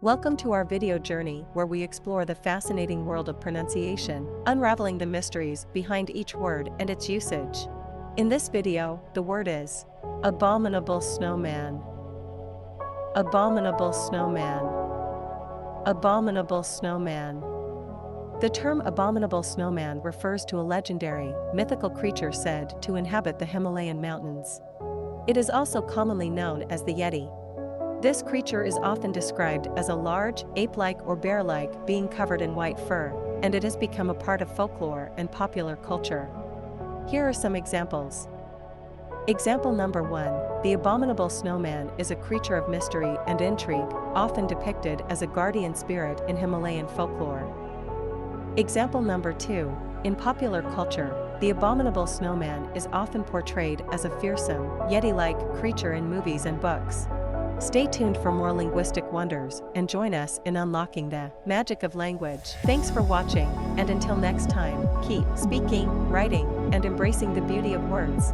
Welcome to our video journey where we explore the fascinating world of pronunciation, unraveling the mysteries behind each word and its usage. In this video, the word is Abominable Snowman. Abominable Snowman. Abominable Snowman. The term abominable snowman refers to a legendary, mythical creature said to inhabit the Himalayan mountains. It is also commonly known as the Yeti. This creature is often described as a large, ape-like or bear-like being covered in white fur, and it has become a part of folklore and popular culture. Here are some examples. Example number 1. The abominable snowman is a creature of mystery and intrigue, often depicted as a guardian spirit in Himalayan folklore. Example number 2. In popular culture, the abominable snowman is often portrayed as a fearsome, Yeti-like creature in movies and books. Stay tuned for more linguistic wonders and join us in unlocking the magic of language. Thanks for watching, and until next time, keep speaking, writing, and embracing the beauty of words.